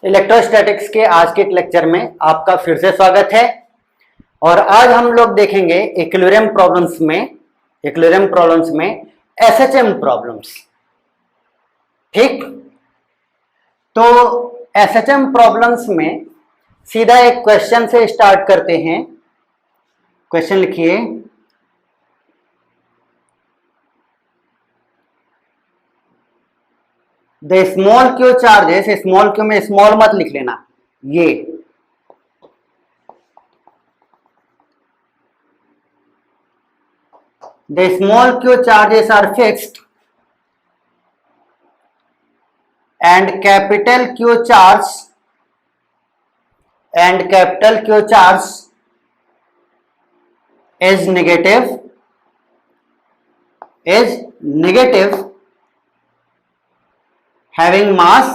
Electrostatics के आज के लेक्चर में आपका फिर से स्वागत है। और आज हम लोग देखेंगे इक्विलिब्रियम प्रॉब्लम्स में एसएचएम प्रॉब्लम्स। ठीक, तो एसएचएम प्रॉब्लम्स में सीधा एक क्वेश्चन से स्टार्ट करते हैं। क्वेश्चन लिखिए, the small Q charges, small Q में स्मॉल मत लिख लेना, ये the small Q charges are fixed and capital Q charge is negative having mass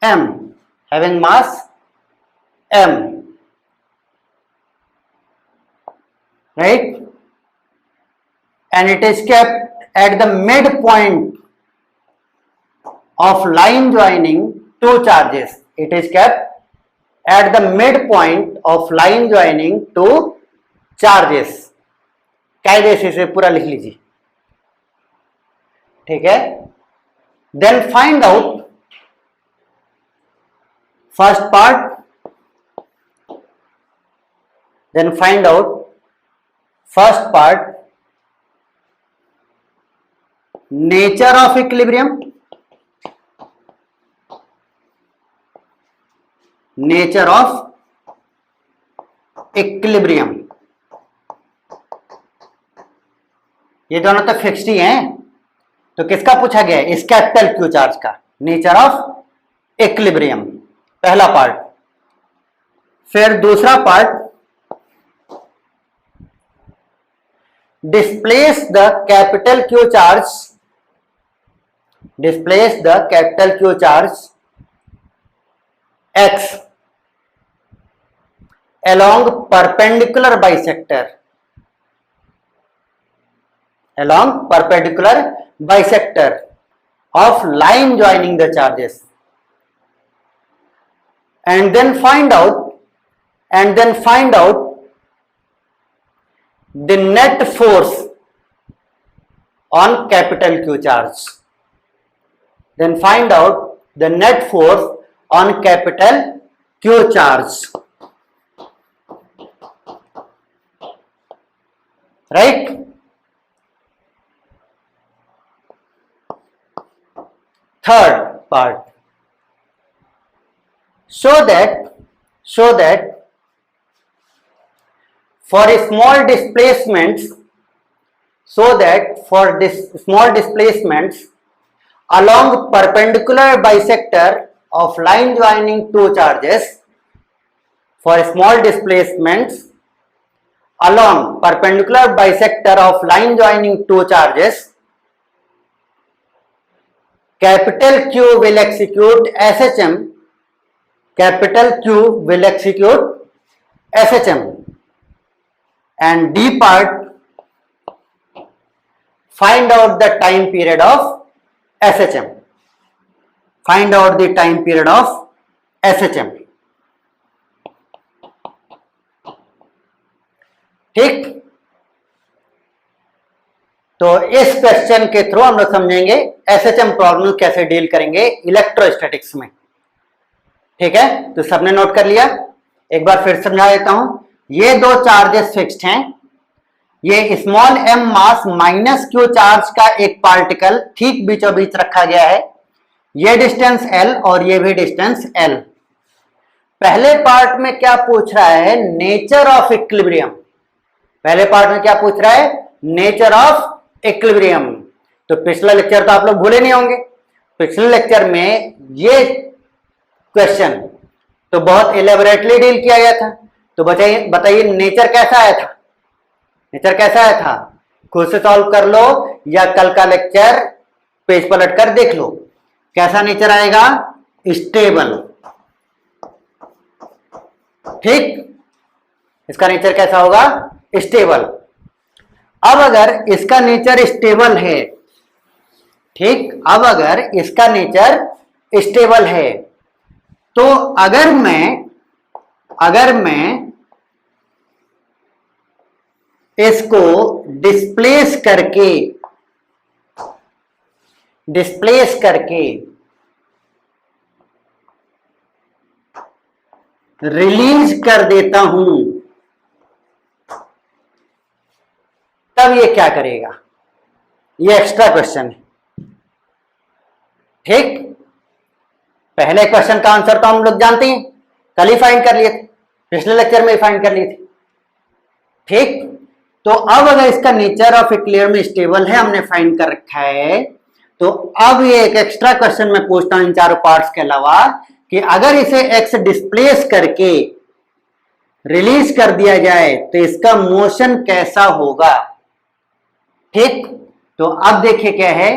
m, right, and it is kept at the midpoint of line joining two charges. It is kept at the midpoint of line joining two charges. कायदे से इसे पूरा लिख लीजिए, ठीक है। Then find out first part, nature of equilibrium, ये दोनों तो फिक्स्ड ही हैं, तो किसका पूछा गया है? इस कैपिटल क्यू चार्ज का, नेचर ऑफ इक्विलिब्रियम, पहला पार्ट। फिर दूसरा part, displace the capital Q charge x along perpendicular bisector of line joining the charges, and then find out the net force on capital Q charge. Then find out the net force on capital Q charge, right? Third part, so that for small displacements along perpendicular bisector of line joining two charges, for small displacements along perpendicular bisector of line joining two charges, capital Q will execute SHM, and D part, find out the time period of SHM. ठीक, तो इस question के through हम लोग समझेंगे SHM problem कैसे deal करेंगे electrostatics में। ठीक है, तो सबने नोट कर लिया, एक बार फिर समझा देता हूं। ये दो चार्जेस फिक्स्ड हैं, ये स्मॉल m मास माइनस क्यू चार्ज का एक पार्टिकल ठीक बीचों बीच रखा गया है, ये डिस्टेंस l और ये भी डिस्टेंस l। पहले पार्ट में क्या पूछ रहा है? Nature of equilibrium. पहले पार्ट में क्या पूछ रहा है? Nature of equilibrium. तो पिछला लेक्चर तो आप लोग भूले नहीं होंगे, पिछले लेक्चर में ये क्वेश्चन तो बहुत एलेबोरेटली डील किया गया था। तो बताइए नेचर कैसा आया था? खुद से सॉल्व कर लो या कल का लेक्चर पेज पलट कर देख लो, कैसा नेचर आएगा? स्टेबल। ठीक, इसका नेचर कैसा होगा? स्टेबल। अब अगर इसका नेचर स्टेबल है, ठीक, अब अगर इसका नेचर स्टेबल है। तो अगर मैं इसको डिस्प्लेस करके रिलीज कर देता हूं, तब ये क्या करेगा? ये एक्स्ट्रा क्वेश्चन है। ठीक, पहले क्वेश्चन का आंसर तो हम लोग जानते हैं, कल ही फाइंड कर लिए थे, पिछले लेक्चर में ही फाइंड कर लिए थे। ठीक, तो अब अगर इसका नेचर ऑफ इक्लियर में स्टेबल है, हमने फाइंड कर रखा है, तो अब ये एक एक्स्ट्रा क्वेश्चन मैं पूछता हूं इन चारों पार्ट्स के अलावा कि अगर इसे एक्स डिस्प्लेस करके रिलीज कर दिया जाए तो इसका मोशन कैसा होगा। ठीक, तो अब देखिए क्या है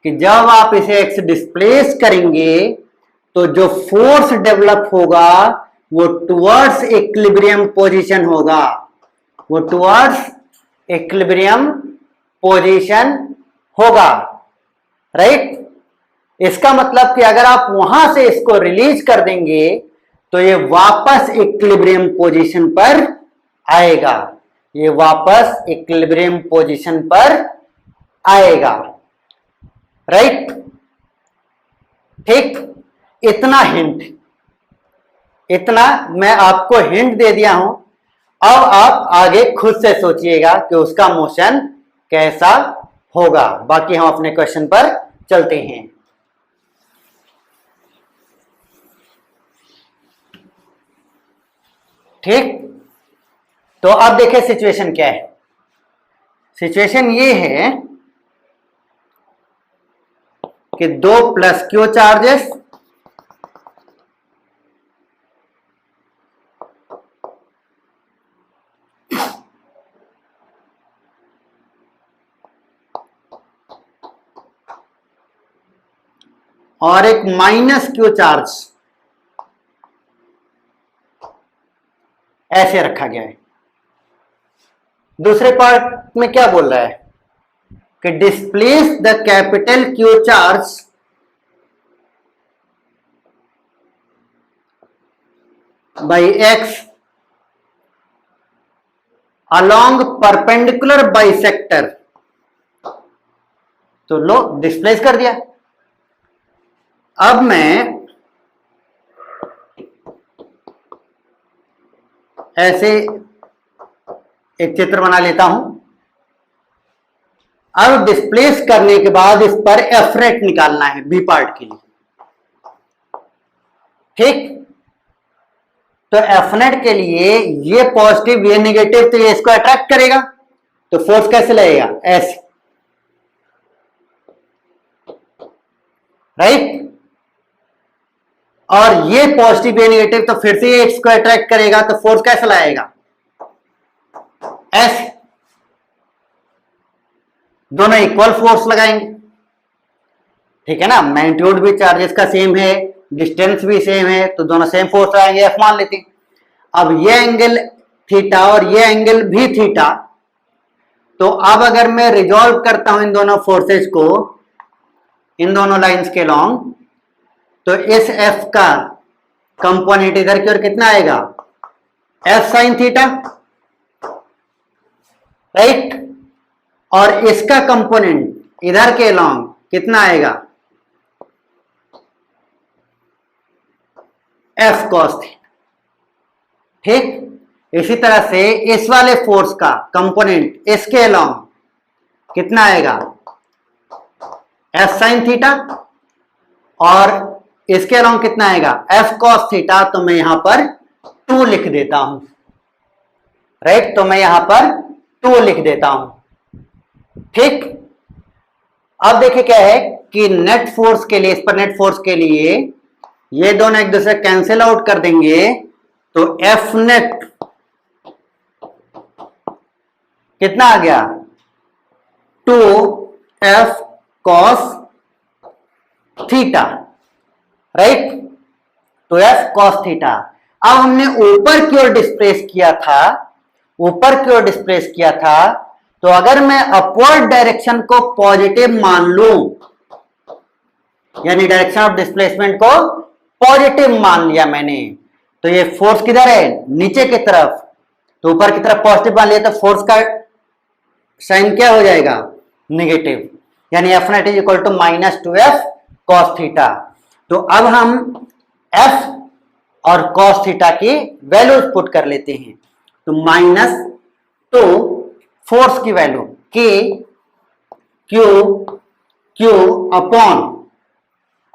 कि जब आप इसे एक्स डिस्प्लेस करेंगे तो जो फोर्स डेवलप होगा वो टुवर्ड्स इक्विलिब्रियम पोजीशन होगा, वो टुवर्ड्स इक्विलिब्रियम पोजीशन होगा। राइट, इसका मतलब कि अगर आप वहां से इसको रिलीज कर देंगे तो ये वापस इक्विलिब्रियम पोजीशन पर आएगा, ये वापस इक्विलिब्रियम पोजीशन पर आएगा। राइट, ठीक, इतना मैं आपको हिंट दे दिया हूं। अब आप आगे खुद से सोचिएगा कि उसका मोशन कैसा होगा। बाकी हम अपने क्वेश्चन पर चलते हैं। ठीक, तो अब देखिए सिचुएशन क्या है। सिचुएशन ये है कि दो प्लस क्यू चार्जेस और एक माइनस क्यू चार्ज ऐसे रखा गया है। दूसरे पार्ट में क्या बोल रहा है कि displace the capital Q charge by x along perpendicular bisector. तो लो डिस्प्लेस कर दिया। अब मैं ऐसे एक चित्र बना लेता हूं। अब डिस्प्लेस करने के बाद इस पर एफ नेट निकालना है बी पार्ट के लिए। ठीक, तो एफ नेट के लिए ये पॉजिटिव ये नेगेटिव, तो ये इसको अट्रैक्ट करेगा, तो फोर्स कैसे लगेगा? ऐसे। राइट, और ये पॉजिटिव ये नेगेटिव, तो फिर से ये एक्स को अट्रैक्ट करेगा, तो फोर्स कैसे लाएगा? ऐसे। दोनों इक्वल फोर्स लगाएंगे। ठीक है ना, मैग्नीट्यूड भी चार्जेस का सेम है, डिस्टेंस भी सेम है, तो दोनों सेम फोर्स लगाएंगे, एफ मान लेते हैं। अब ये एंगल थीटा और ये एंगल भी थीटा, तो अब अगर मैं रिजॉल्व करता हूं इन दोनों फोर्सेस को इन दोनों लाइंस के लॉन्ग, तो इस एफ का कंपोनेंट इधर की ओर कितना आएगा? F sine theta. राइट, और इसका कंपोनेंट इधर के लॉन्ग कितना आएगा? F cos theta. ठीक, इसी तरह से इस वाले फोर्स का कंपोनेंट इसके लॉन्ग कितना आएगा? एफ साइन थीटा, और इसके अलॉन्ग कितना आएगा? F cos theta. तो मैं यहां पर 2 लिख देता हूं। राइट, तो मैं यहां पर 2 लिख देता हूं। ठीक, अब देखिए क्या है कि नेट फोर्स के लिए, इस पर नेट फोर्स के लिए ये दोनों एक दूसरे कैंसिल आउट कर देंगे, तो एफ नेट कितना आ गया? 2f cos theta. Right, 2f cos theta. अब हमने ऊपर की ओर डिस्प्लेस किया था, तो अगर मैं अपवर्ड डायरेक्शन को पॉजिटिव मान लूं, यानी डायरेक्शन ऑफ डिस्प्लेसमेंट को पॉजिटिव मान लिया मैंने। तो ये फोर्स किधर है, नीचे की तरफ, तो ऊपर की तरफ पॉजिटिव मान लिया तो फोर्स का साइन क्या हो जाएगा, नेगेटिव, यानी F net is equal to -2f cos theta. तो अब हम f और cos थीटा की वैल्यूज पुट कर लेते हैं। तो -2 फोर्स की value k q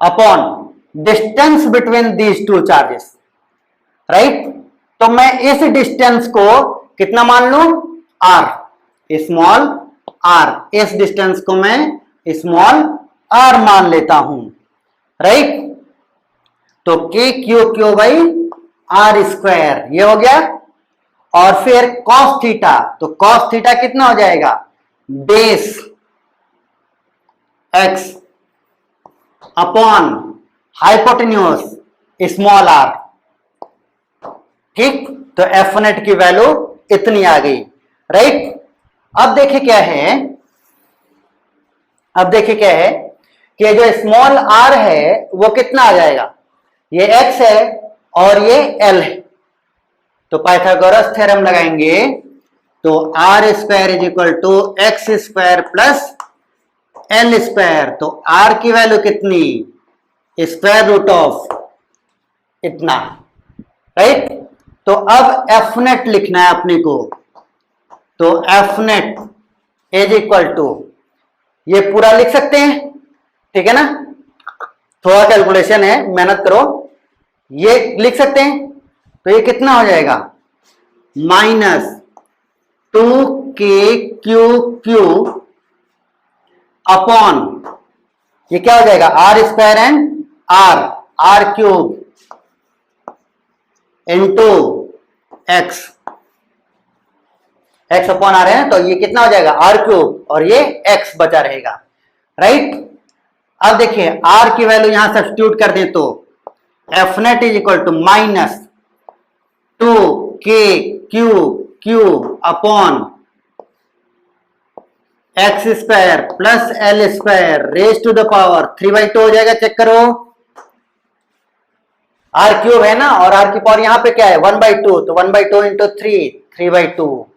upon distance between these two charges, right. तो मैं इस डिस्टेंस को कितना मान लूं, r, स्मॉल r, इस डिस्टेंस को मैं स्मॉल r मान लेता हूं, राइट। तो k Q by r square ये हो गया। और फिर cos थीटा, तो cos थीटा कितना हो जाएगा, base x upon hypotenuse small r, ठीक। तो एफ नेट की वैल्यू इतनी आ गई, राइट। अब देखिए क्या है, कि जो स्मॉल r है वो कितना आ जाएगा, ये x है और ये l है। तो पाइथागोरस थ्योरम लगाएंगे तो r square is equal to X square plus l square. तो r की वैल्यू कितनी, स्क्वायर रूट ऑफ इतना, राइट। तो अब एफ नेट लिखना है अपने को। तो F net is equal to, ये पूरा लिख सकते हैं, ठीक है ना, थोड़ा कैलकुलेशन है, मेहनत करो, ये लिख सकते हैं। तो ये कितना हो जाएगा, -2kq अपॉन, ये क्या हो जाएगा, r square and r cube into x upon r है, तो ये कितना हो जाएगा, r क्यूब, और ये x बचा रहेगा, राइट। अब देखिए r की वैल्यू यहां सब्स्टिट्यूट कर दें तो F net is equal to -2kq upon X square plus l square raise to the power 3/2 हो जाएगा, चेक करो, r क्यूब है ना, और r की पावर यहां पे क्या है 1/2, तो 1/2 इंटू 3/2।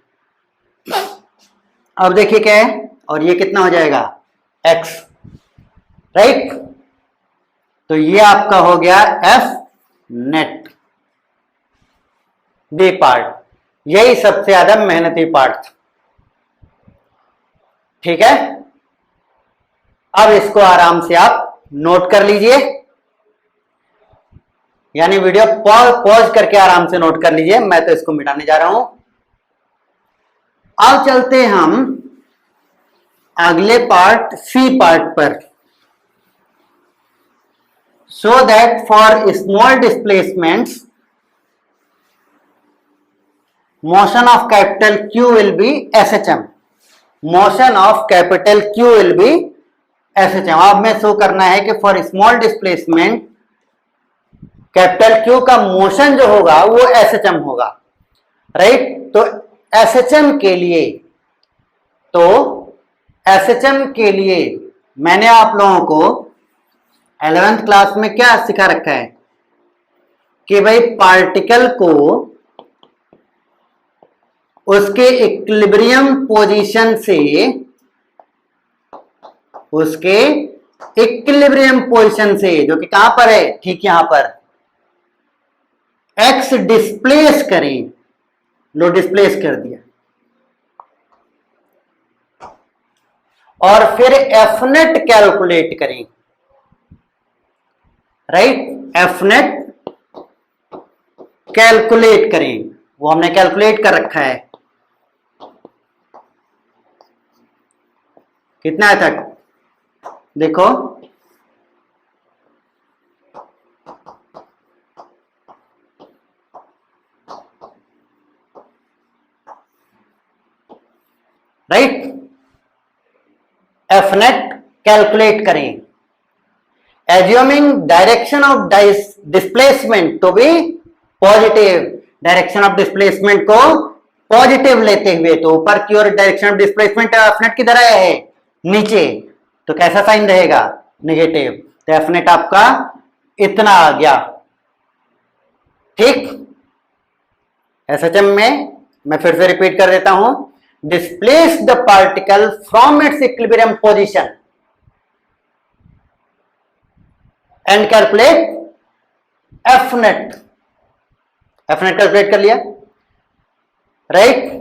अब देखिए क्या है, और ये कितना हो जाएगा x, राइट। तो ये आपका हो गया एफ नेट, बी पार्ट, यही सबसे ज्यादा मेहनती पार्ट था, ठीक है। अब इसको आराम से आप नोट कर लीजिए, यानी वीडियो पॉज करके आराम से नोट कर लीजिए, मैं तो इसको मिटाने जा रहा हूं। अब चलते हैं हम अगले पार्ट सी पार्ट पर। So that for small displacements motion of capital Q will be SHM, motion of capital Q will be SHM। अब मैं शो करना है कि for small displacement capital Q का मोशन जो होगा वो SHM होगा, राइट। तो SHM के लिए मैंने आप लोगों को 11th क्लास में क्या सिखा रखा है कि भाई पार्टिकल को उसके इक्विलिब्रियम पोजीशन से, जो कि कहां पर है, ठीक यहां पर, x डिस्प्लेस करें, लो डिस्प्लेस कर दिया, और फिर एफ नेट कैलकुलेट करें, राइट। एफ नेट कैलकुलेट करें, वो हमने कैलकुलेट कर रखा है, कितना है तक देखो, राइट। एफ नेट कैलकुलेट करें, assuming direction of displacement to be positive, direction of displacement को पॉजिटिव लेते हुए, तो ऊपर की ओर direction of displacement F net किधर आया है, नीचे, तो कैसा साइन रहेगा, नेगेटिव। तो एफ नेट आपका इतना आ गया। ठीक, एसएचएम में मैं फिर से रिपीट कर देता हूं, displace the particle from its equilibrium position and calculate F net. F net calculate कर लिया, राइट।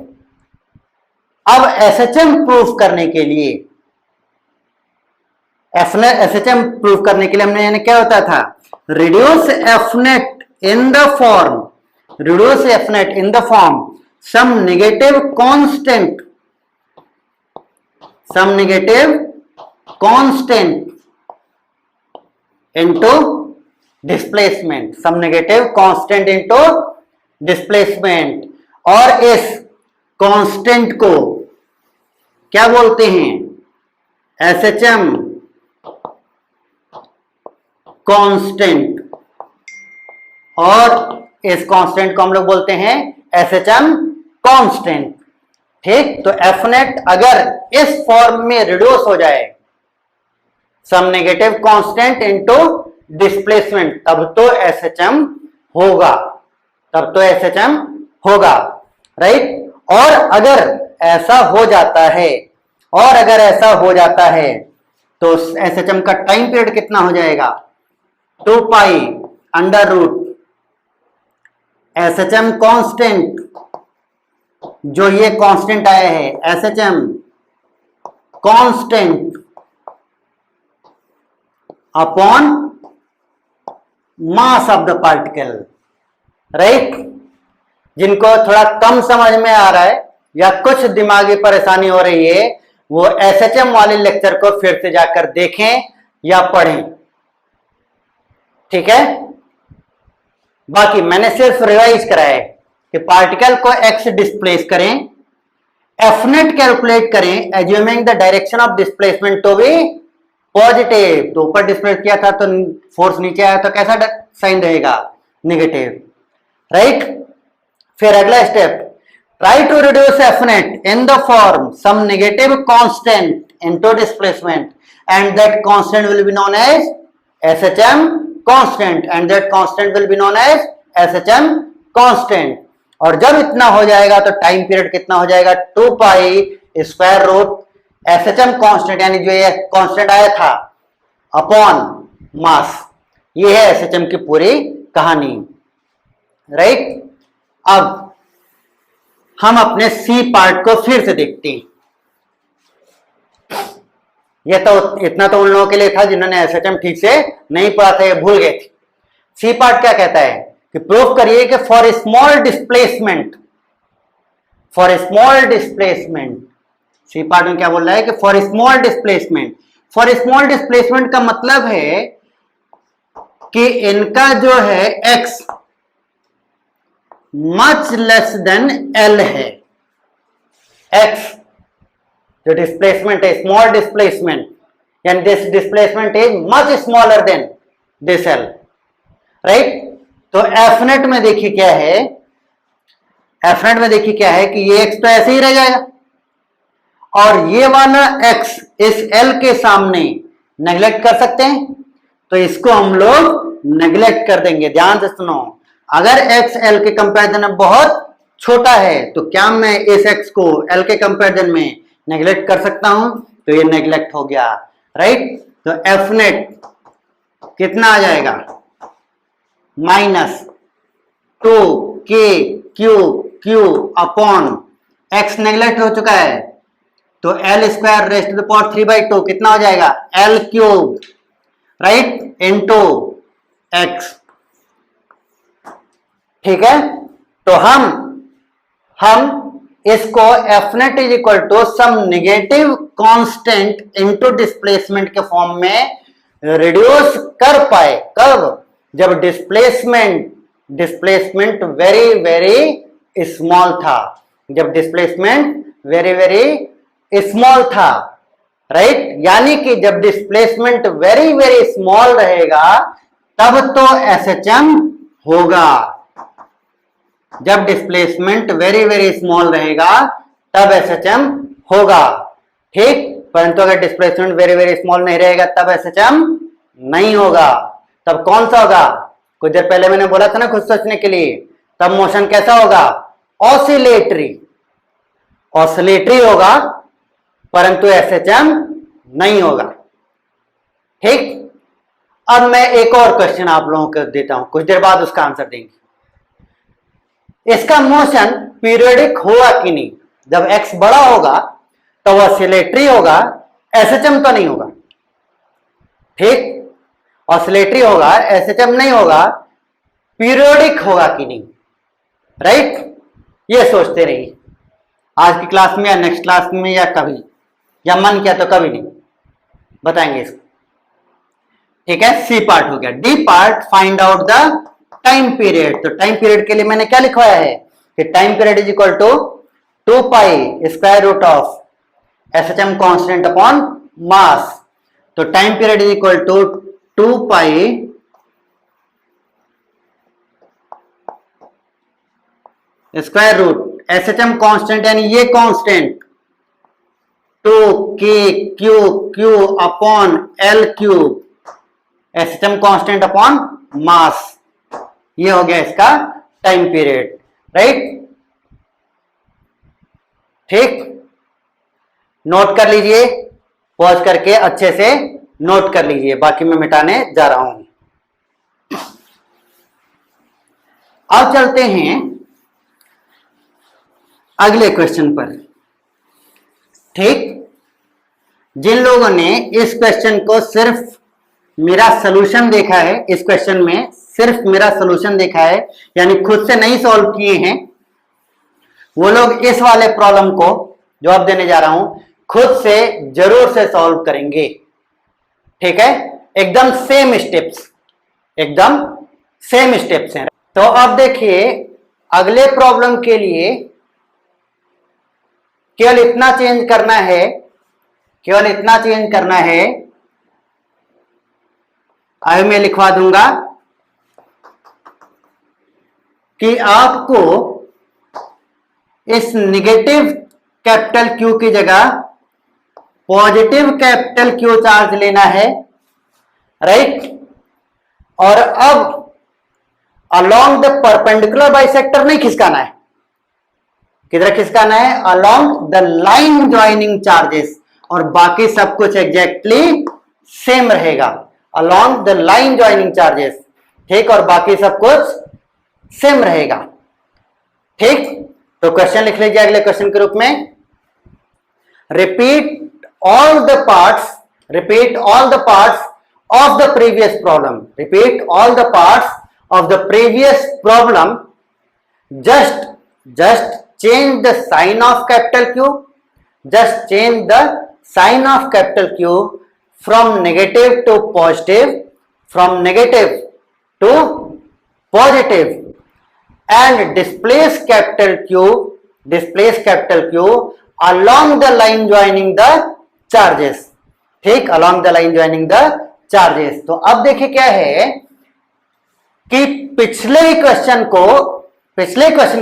अब एसएचएम प्रूफ करने के लिए, एसएचएम प्रूफ करने के लिए हमने यानी क्या होता था, reduce F net in the form, reduce F net in the form some negative constant into displacement, some negative constant into displacement, और इस कांस्टेंट को क्या बोलते हैं, एसएचएम कांस्टेंट, और इस कांस्टेंट को हम लोग बोलते हैं एसएचएम कांस्टेंट। ठीक, तो एफ नेट अगर इस फॉर्म में रिड्यूस हो जाए, सम नेगेटिव कांस्टेंट इनटू डिस्प्लेसमेंट, तब तो एसएचएम होगा, तब तो एसएचएम होगा, राइट। और अगर ऐसा हो जाता है, और अगर ऐसा हो जाता है तो एसएचएम का टाइम पीरियड कितना हो जाएगा, 2 pi under root SHM constant, जो ये कांस्टेंट आया है SHM constant upon mass of the particle, right. जिनको थोड़ा कम समझ में आ रहा है या कुछ दिमागी परेशानी हो रही है, वो एसएचएम वाले लेक्चर को फिर से जाकर देखें या पढ़ें, ठीक है। बाकी मैंने सिर्फ रिवाइज कराया है कि पार्टिकल को एक्स डिस्प्लेस करें, एफ नेट कैलकुलेट करें, assuming the direction of displacement to be positive. तो ऊपर डिस्प्लेस किया था तो फोर्स नीचे आया तो कैसा साइन रहेगा, नेगेटिव, राइट। फिर अगला step, try to reduce F net in the form some negative constant into displacement and that constant will be known as SHM constant, and that constant will be known as SHM constant. और जब इतना हो जाएगा तो time period कितना हो जाएगा, 2 pi square root SHM constant, यानी जो ये कांस्टेंट आया था अपॉन मास। ये है एसएचएम की पूरी कहानी, राइट। अब हम अपने सी पार्ट को फिर से देखते हैं। ये तो इतना तो उन लोगों के लिए था जिन्होंने एसएचएम ठीक से नहीं पढ़ा था, ये भूल गए थे। सी पार्ट क्या कहता है कि प्रूफ करिए कि for small displacement, for small displacement, C part में क्या बोल रहा है कि for small displacement. For small displacement का मतलब है कि इनका जो है X much less than L है, एक्स जो डिस्प्लेसमेंट है, स्मॉल डिस्प्लेसमेंट, यानी this displacement is much smaller than this L, right. तो एफ नेट में देखिए क्या है, एफ नेट में देखिए क्या है कि ये एक्स तो ऐसे ही रह जाएगा, और ये वाला एक्स इस एल के सामने नेग्लेक्ट कर सकते हैं, तो इसको हम लोग नेग्लेक्ट कर देंगे। ध्यान से सुनो, अगर एक्स एल के कंपैरिजन में बहुत छोटा है तो क्या मैं इस एक्स को एल के कंपैरिजन में नेग्लेक्ट कर सकता हूं, तो ये नेग्लेक्ट हो गया, राइट। तो एफ नेट कितना आ जाएगा, -2k अपॉन एक्स नेग्लेक्ट हो चुका है, तो L square raise to the power 3/2 कितना हो जाएगा, L cube, right, into X, ठीक है। तो हम इसको F net is equal to some negative constant into displacement के फॉर्म में रिड्यूस कर पाए, कब, जब डिस्प्लेसमेंट वेरी वेरी स्मॉल था, जब डिस्प्लेसमेंट वेरी वेरी स्मॉल था, राइट। यानी कि जब डिस्प्लेसमेंट वेरी वेरी स्मॉल रहेगा तब तो एसएचएम होगा, जब डिस्प्लेसमेंट वेरी वेरी स्मॉल रहेगा तब एसएचएम होगा, ठीक। परंतु अगर डिस्प्लेसमेंट वेरी वेरी स्मॉल नहीं रहेगा तब एसएचएम नहीं होगा। तब कौन सा होगा? कुछ देर पहले मैंने बोला था ना खुद सोचने के लिए। तब मोशन कैसा होगा? ऑसिलेटरी। ऑसिलेटरी होगा, परंतु एसएचएम नहीं होगा। ठीक। अब मैं एक और क्वेश्चन आप लोगों को देता हूं, कुछ देर बाद उसका आंसर देंगे। इसका मोशन पीरियोडिक होगा कि नहीं? जब एक्स बड़ा होगा तो ऑसिलेटरी होगा, एसएचएम तो नहीं होगा। ठीक। ऑसिलेटरी होगा, एसएचएम नहीं होगा, पीरियोडिक होगा कि नहीं? राइट। ये सोचते रहिए, आज की क्लास में या नेक्स्ट क्लास में या कभी, या मन किया तो कभी नहीं बताएंगे इसको। ठीक है, सी पार्ट हो गया। D part, find out the time period. तो टाइम पीरियड के लिए मैंने क्या लिखवाया है कि time period is equal to 2 pi square root of SHM constant upon mass. तो time period is equal to 2 pi square root SHM constant यानी ये constant 2k/Q upon L3 SHM constant upon mass. ये हो गया इसका time period. Right. ठीक। Note कर लीजिए, पॉज करके अच्छे से नोट कर लीजिए, बाकी मैं मिटाने जा रहा हूं। अब चलते हैं अगले क्वेश्चन पर। ठीक। जिन लोगों ने इस क्वेश्चन को सिर्फ मेरा सॉल्यूशन देखा है, इस क्वेश्चन में सिर्फ मेरा सॉल्यूशन देखा है, यानी खुद से नहीं सॉल्व किए हैं, वो लोग इस वाले प्रॉब्लम को जवाब देने जा रहा हूं खुद से जरूर से सॉल्व करेंगे। ठीक है, एकदम सेम स्टेप्स, एकदम सेम स्टेप्स हैं। तो अब देखिए, अगले प्रॉब्लम के लिए केवल इतना चेंज करना है, केवल इतना चेंज करना है, अभी मैं लिखवा दूंगा कि आपको इस निगेटिव कैपिटल Q की जगह पॉजिटिव कैपिटल Q चार्ज लेना है। राइट। और अब अलोंग द परपेंडिकुलर बाइसेक्टर नहीं खिसकाना है। किधर खिसकाना है? Along the line joining charges, और बाकी सब कुछ एग्जैक्टली सेम रहेगा। Along the line joining charges. ठीक। और बाकी सब कुछ सेम रहेगा। ठीक। तो क्वेश्चन लिख लीजिए अगले क्वेश्चन के रूप में, repeat all the parts, repeat all the parts of the previous problem, repeat all the parts of the previous problem, just change the sign of capital Q, just change the sign of capital Q from negative to positive, from negative to positive, and displace capital Q along the line joining the charges. ठीक, along the line joining the charges। तो अब देखिए क्या है कि पिछले question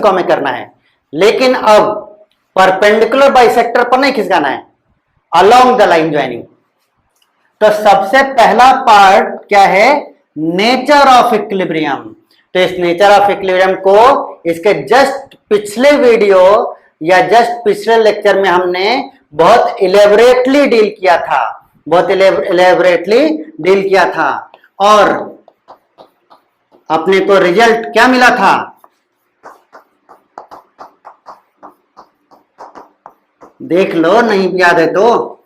को हमें करना है, लेकिन अब परपेंडिकुलर बाइसेक्टर पर नहीं खिसकाना है, अलोंग द लाइन ज्वाइनिंग। तो सबसे पहला पार्ट क्या है? Nature of equilibrium. तो इस नेचर ऑफ इक्विलिब्रियम को इसके जस्ट पिछले वीडियो या जस्ट पिछले लेक्चर में हमने बहुत इलेबोरेटली डील किया था, बहुत इलेबोरेटली डील किया था, और अपने को रिजल्ट क्या मिला था? देख लो, नहीं याद है तो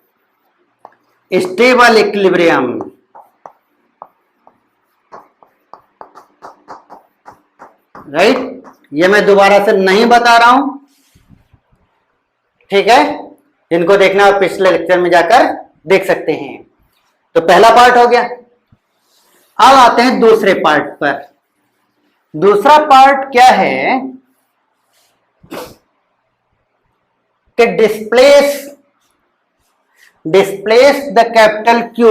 स्टेबल इक्विलिब्रियम। राइट। ये मैं दोबारा से नहीं बता रहा हूं। ठीक है, इनको देखना और पिछले लेक्चर में जाकर देख सकते हैं। तो पहला पार्ट हो गया। अब आते हैं दूसरे पार्ट पर। दूसरा पार्ट क्या है कि displace the capital Q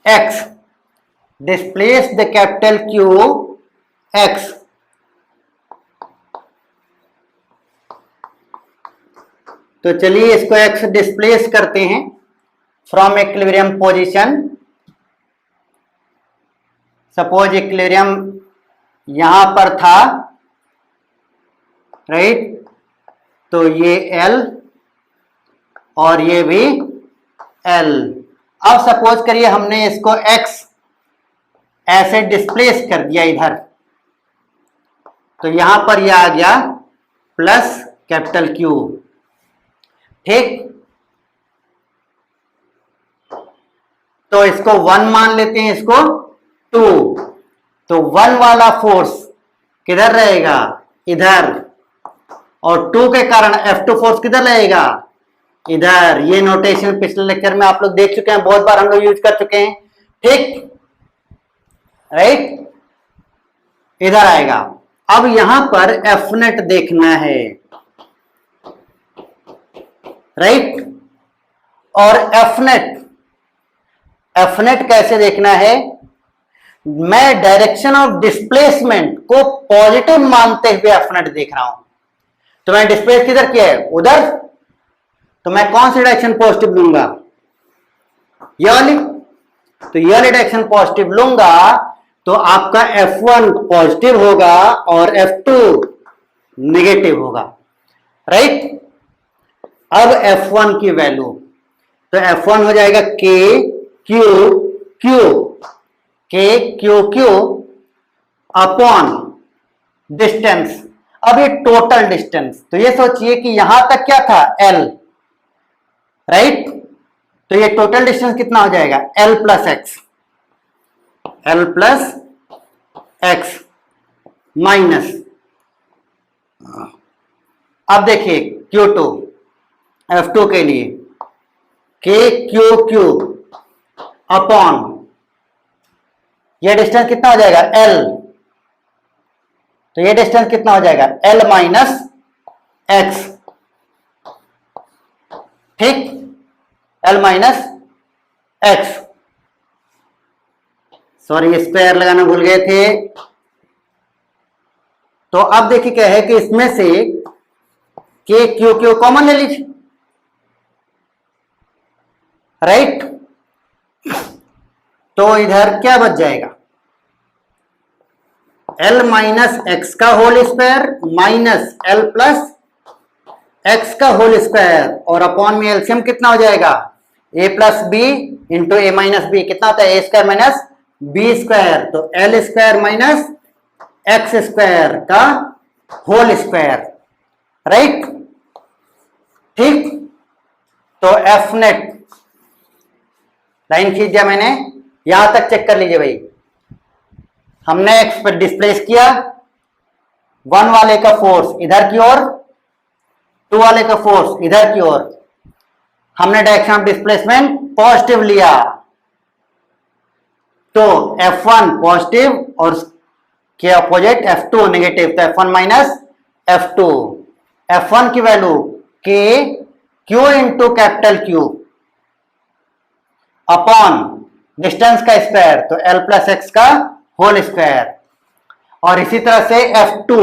x, displace the capital Q x। तो चलिए इसको x डिस्प्लेस करते हैं। From equilibrium position, suppose equilibrium यहां पर था, राइट, तो ये L और ये भी L। अब सपोज करिए हमने इसको X ऐसे डिस्प्लेस कर दिया इधर, तो यहां पर ये आ गया प्लस कैपिटल Q, ठीक। तो इसको 1 मान लेते हैं, इसको 2, तो 1 वाला फोर्स किधर रहेगा, इधर, और 2 के कारण F2 फोर्स किधर रहेगा, इधर। ये नोटेशन पिछले लेक्चर में आप लोग देख चुके हैं, बहुत बार हम लोग यूज कर चुके हैं, ठीक, राइट, इधर आएगा। अब यहां पर F नेट देखना है, राइट, और F नेट कैसे देखना है, मैं डायरेक्शन ऑफ डिस्प्लेसमेंट को पॉजिटिव मानते हुए F नेट देख रहा हूं। तो मैं डिस्प्लेस किधर किया है, उधर, तो मैं कौन सी डायरेक्शन पॉजिटिव लूंगा, ये वाली। तो ये वाली डायरेक्शन पॉजिटिव लूंगा तो आपका F1 पॉजिटिव होगा और F2 नेगेटिव होगा, राइट। अब F1 की वैल्यू, तो F1 हो जाएगा K Q Q upon distance. अब ये टोटल डिस्टेंस, तो ये सोचिए कि यहां तक क्या था, L, राइट, तो ये टोटल डिस्टेंस कितना हो जाएगा, L प्लस एक्स माइनस, अब देखिए Q2 F2 के लिए Q अपॉन, ये डिस्टेंस कितना हो जाएगा, L, तो ये डिस्टेंस कितना हो जाएगा, L माइनस एक्स, ठीक, L minus x, sorry square लगाना भूल गए थे। तो अब देखिए क्या है कि इसमें से Q कॉमन ले लीजिए, राइट, तो इधर क्या बच जाएगा, L माइनस एक्स का whole square minus L plus X का होल स्क्वायर, और अपॉन में एलसीएम कितना हो जाएगा, a plus B into A minus B, कितना होता है, A square minus B square, तो L square minus X square का होल स्क्वायर, राइट, ठीक। तो F नेट लाइन खींच दिया मैंने, यहां तक चेक कर लीजिए भाई, हमने एक्स पर डिस्प्लेस किया, 1 वाले का फोर्स इधर की ओर, 2 वाले का फोर्स इधर की ओर, हमने डायरेक्शन ऑफ डिस्प्लेसमेंट पॉजिटिव लिया, तो F1 पॉजिटिव और के अपोजिट F2 नेगेटिव, तो F1 माइनस F2, F1 की value K Q into capital Q upon distance का स्क्वायर, तो L प्लस एक्स का होल स्क्वायर, और इसी तरह से F2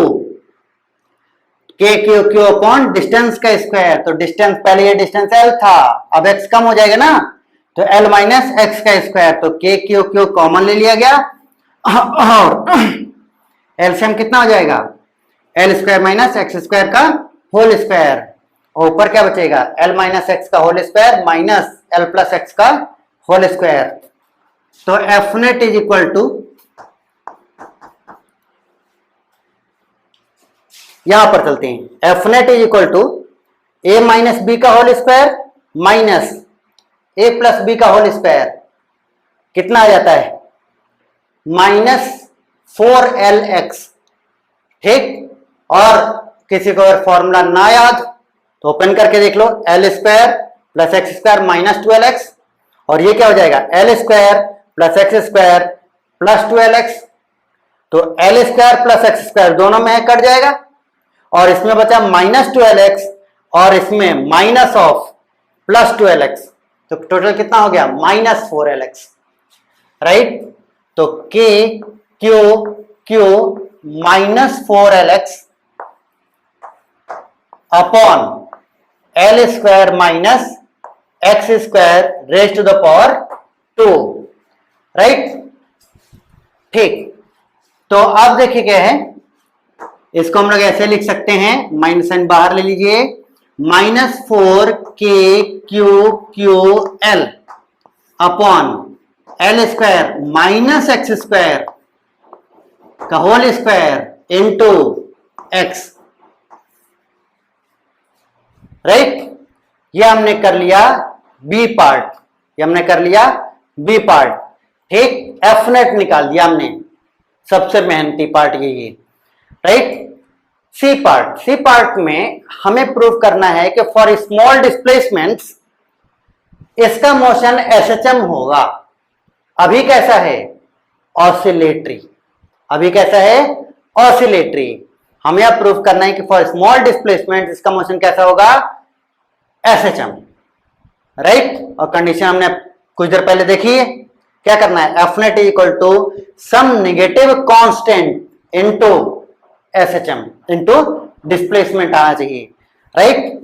Q अपॉन डिस्टेंस का स्क्वायर, तो डिस्टेंस, पहले ये डिस्टेंस L था, अब x कम हो जाएगा ना, तो L माइनस एक्स का स्क्वायर, तो Q कॉमन ले लिया गया, और एलसीएम कितना हो जाएगा, L square minus X square का होल स्क्वायर, और ऊपर क्या बचेगा, L माइनस एक्स का whole square minus L plus X का होल स्क्वायर। तो F net is equal to, यहां पर चलते हैं, F net is equal to a minus B का whole square minus a plus B का होल स्क्वायर, कितना आ जाता है, माइनस 4LX, ठीक। और किसी को अगर फॉर्मूला ना याद तो ओपन करके देख लो, L square plus x square minus 12x, और ये क्या हो जाएगा, L square plus x square plus 12x, तो L square plus x square दोनों में कट जाएगा, और इसमें बचा माइनस 12x, और इसमें माइनस ऑफ प्लस 12x, तो टोटल कितना हो गया, माइनस 4LX, राइट। तो Q minus 4LX upon L square minus X square raise to the power 2, right. ठीक, तो अब देखिए क्या है, इसको हम लोग ऐसे लिख सकते हैं, माइनस साइन बाहर ले लीजिए, -4k³ upon L square minus X square का whole square into X, right. ये हमने कर लिया बी पार्ट, ये हमने कर लिया बी पार्ट। ठीक, एफ नेट निकाल दिया हमने, सबसे मेहनती पार्ट यही है, right. C part, C part में हमें प्रूव करना है कि फॉर स्मॉल डिस्प्लेसमेंट्स इसका मोशन एसएचएम होगा। अभी कैसा है, ऑसिलेटरी, अभी कैसा है, ऑसिलेटरी। हमें अब प्रूव करना है कि फॉर स्मॉल डिस्प्लेसमेंट इसका मोशन कैसा होगा, एसएचएम, राइट। और कंडीशन हमने कुछ देर पहले देखी है, क्या करना है, F net equal to some negative constant into SHM into displacement आना चाहिए, राइट।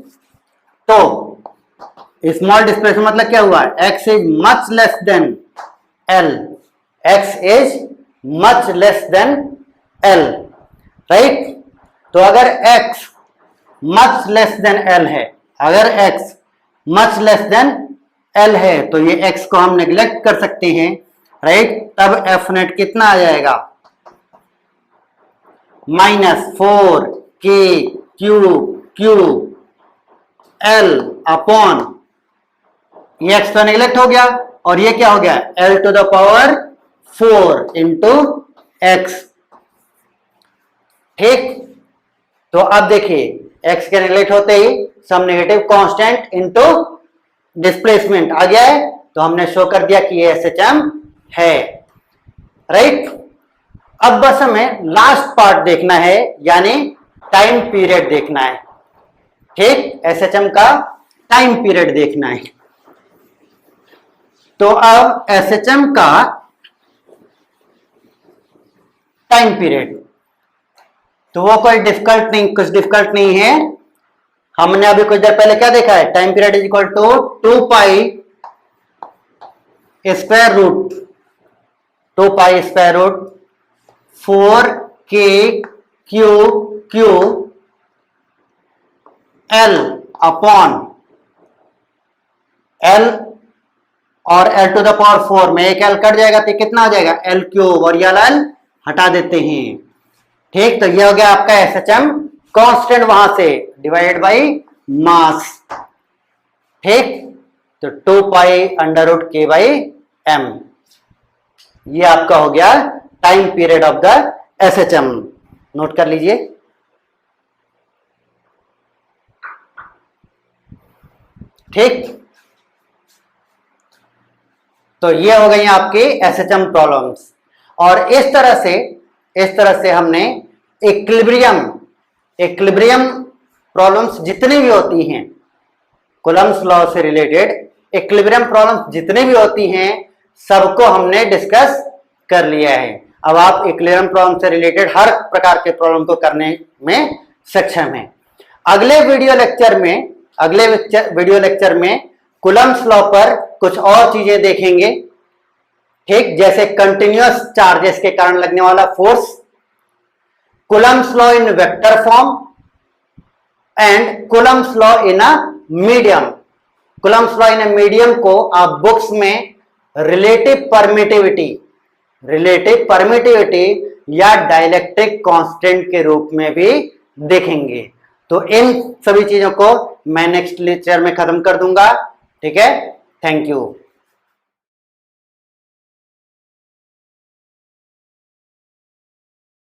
तो स्मॉल डिस्प्लेसमेंट मतलब क्या हुआ, X is much less than L, X is much less than L, right. तो अगर x much less than L है, अगर x much less than L है, तो ये x को हम नेग्लेक्ट कर सकते हैं, राइट। तब एफ नेट कितना आ जाएगा, -4k³ अपॉन ये x तो नेग्लेक्ट हो गया, और ये क्या हो गया, l to the power 4 into X. ठीक, तो अब देखिए x के नेग्लेक्ट होते ही some negative constant into displacement आ गया है, तो हमने शो कर दिया कि ये एसएचएम है, राइट। अब बस हमें लास्ट पार्ट देखना है, यानी टाइम पीरियड देखना है। ठीक, एसएचएम का टाइम पीरियड देखना है। तो अब एसएचएम का टाइम पीरियड, तो वो कोई डिफिकल्ट नहीं, कुछ डिफिकल्ट नहीं है। हमने अभी कुछ देर पहले क्या देखा है, time period is equal to 2 square root 4k³ upon L, और एल टू द पावर 4 में एक एल कट जाएगा तो कितना आ जाएगा, l³ और ये एल हटा देते हैं। ठीक, तो ये हो गया आपका एसएचएम कांस्टेंट, वहां से डिवाइडेड बाय मास। ठीक, तो 2π√k/m, ये आपका हो गया time period of the SHM. Note कर लीजिए। ठीक, तो ये हो गई आपकी एसएचएम प्रॉब्लम्स। और इस तरह से हमने इक्विलिब्रियम प्रॉब्लम्स जितनी भी होती हैं, कूलम्ब्स लॉ से रिलेटेड इक्विलिब्रियम प्रॉब्लम्स जितनी भी होती हैं, सबको हमने डिस्कस कर लिया है। अब आप इक्विलिब्रियम प्रॉब्लम से रिलेटेड हर प्रकार के प्रॉब्लम को करने में सक्षम हैं। अगले वीडियो लेक्चर में कूलम्ब्स लॉ पर कुछ और चीजें देखेंगे। ठीक, जैसे कंटिन्यूअस चार्जेस के कारण लगने वाला force, Coulomb's law in vector form and Coulomb's law in a medium. Coulomb's law in a medium को आप बुक्स में रिलेटिव परमिटिविटी या डाइलेक्ट्रिक कांस्टेंट के रूप में भी देखेंगे। तो इन सभी चीजों को मैं नेक्स्ट लेक्चर में खत्म कर दूंगा। ठीक है, थैंक यू।